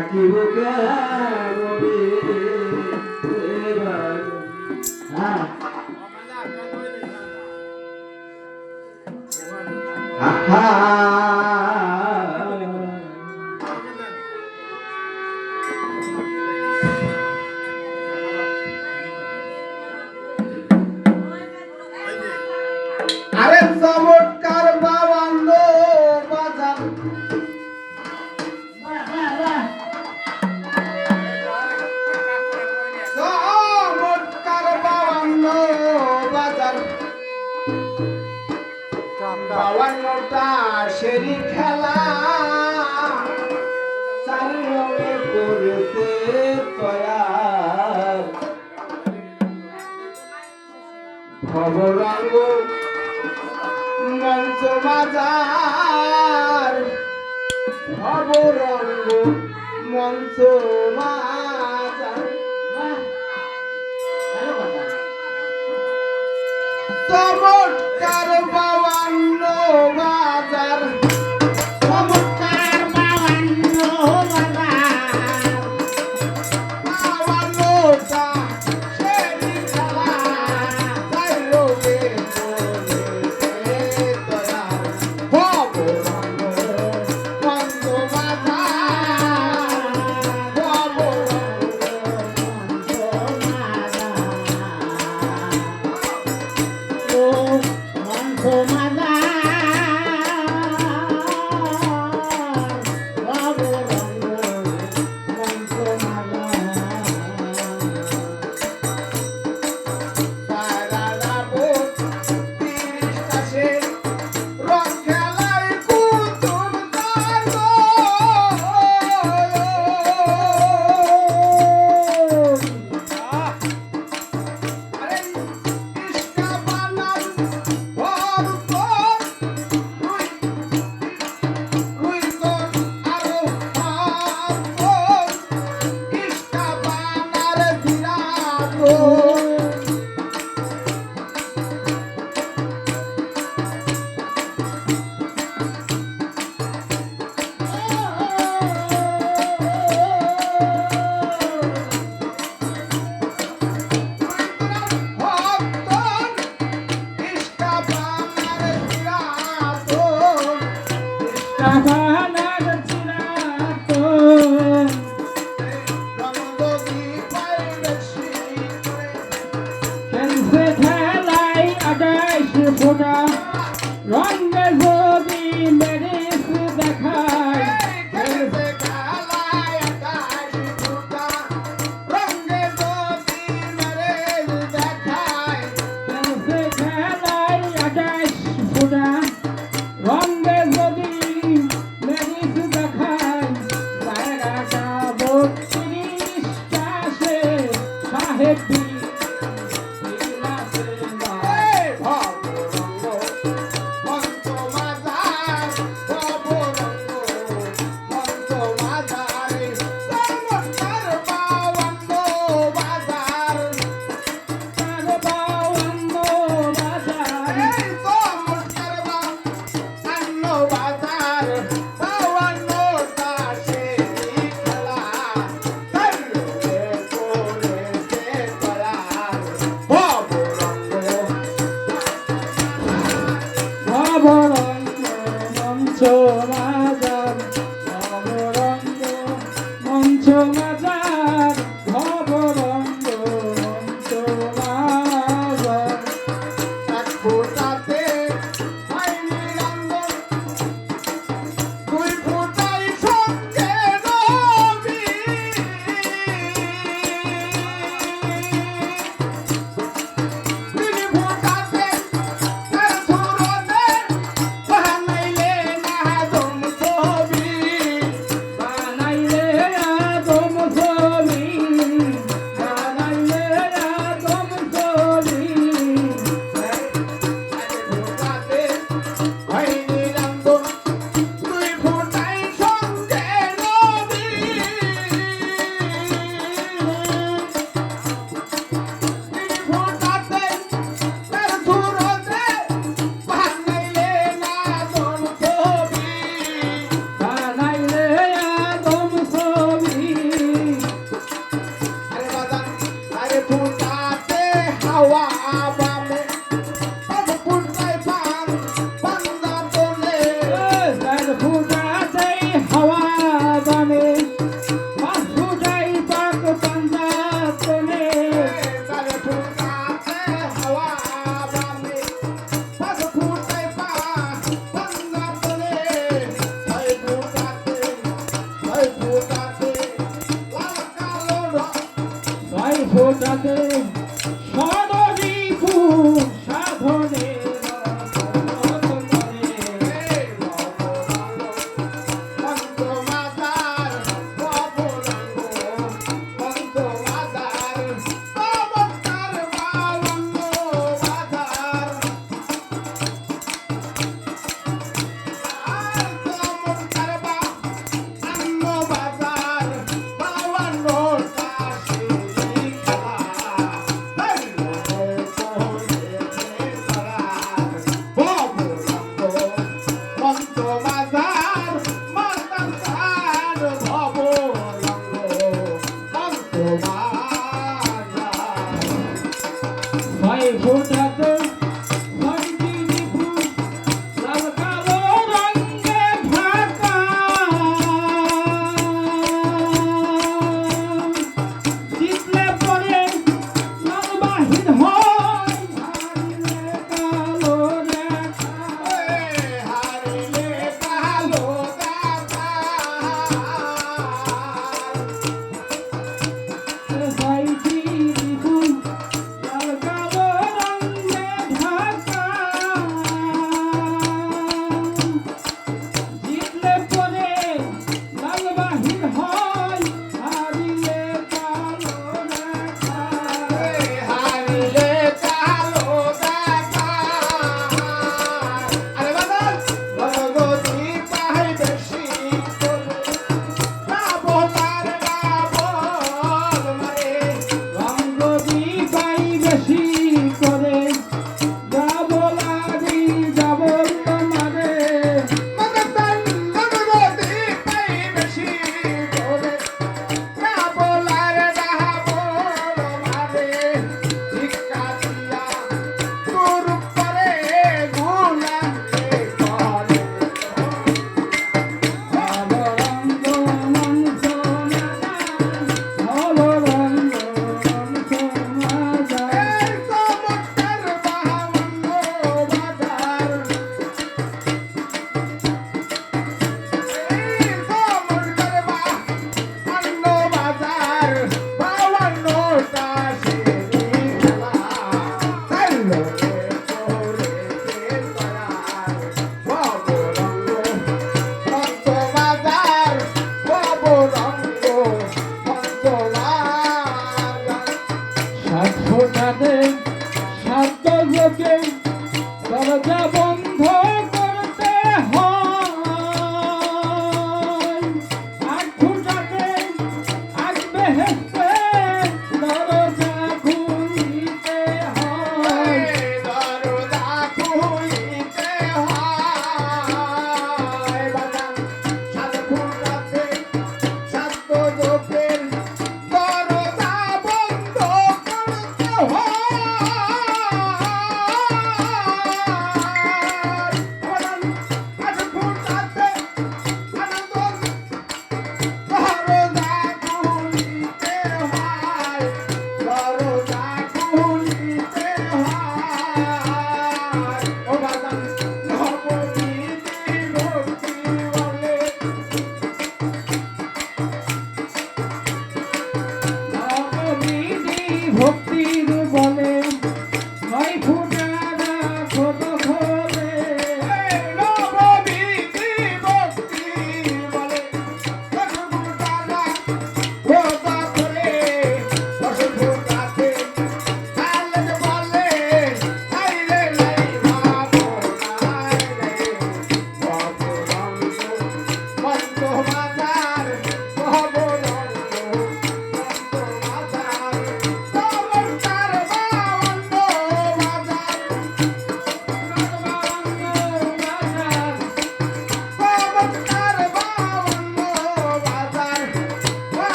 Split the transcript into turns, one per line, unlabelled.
থাকিব হ্যাঁ আরে চমৎকার বাবান্ন বাজার চমৎকার বাবান্ন বাজার বাবান্নটা সেরি খেলা চারি রঙে করেছে তয়ার ভবরঙ্গ মঞ্চ বাজার ভবরঙ্গ মঞ্চ বাজার চমৎকার বাবান্ন বাজার চমৎকার বাবান্ন বাজার বাবান্নটা সেরি খেলা তাই রোগে রঙে যদি মেরিস দেখায় খেলছে খেলায় আকাশ ফুটা রঙে যদি মেরিস দেখায় খেলছে খেলায় আকাশ ফুটা রঙে যদি মেরিস দেখায় জায়গাটা 32টা সে সাহেব ফোটাতে সদরি ফুল সাধনের রত করে। ছয় ফোটাতে ছয়টি ফুল লাল কালো রঙে ঢাকা। জিতলে পরে লাল বাহির হয়, হারিলে কালো রেখা। ছয়টি ফুল লাল কালো রঙে ঢাকা। জিতলে পরে লাল বাহির হয়, হারিলে কালো রেখা। রঙ্গ দিবাই বেশি করে যাব লাগি যাব তোমারে। ভালো রঙ্গ মন সোনা, ভালো রঙ্গ মন সোনা যায়। সাত ফোটাতে সাত লোকে দরজা বন্ধ করতে হয়। আট ফোটাতে আট বেহেশত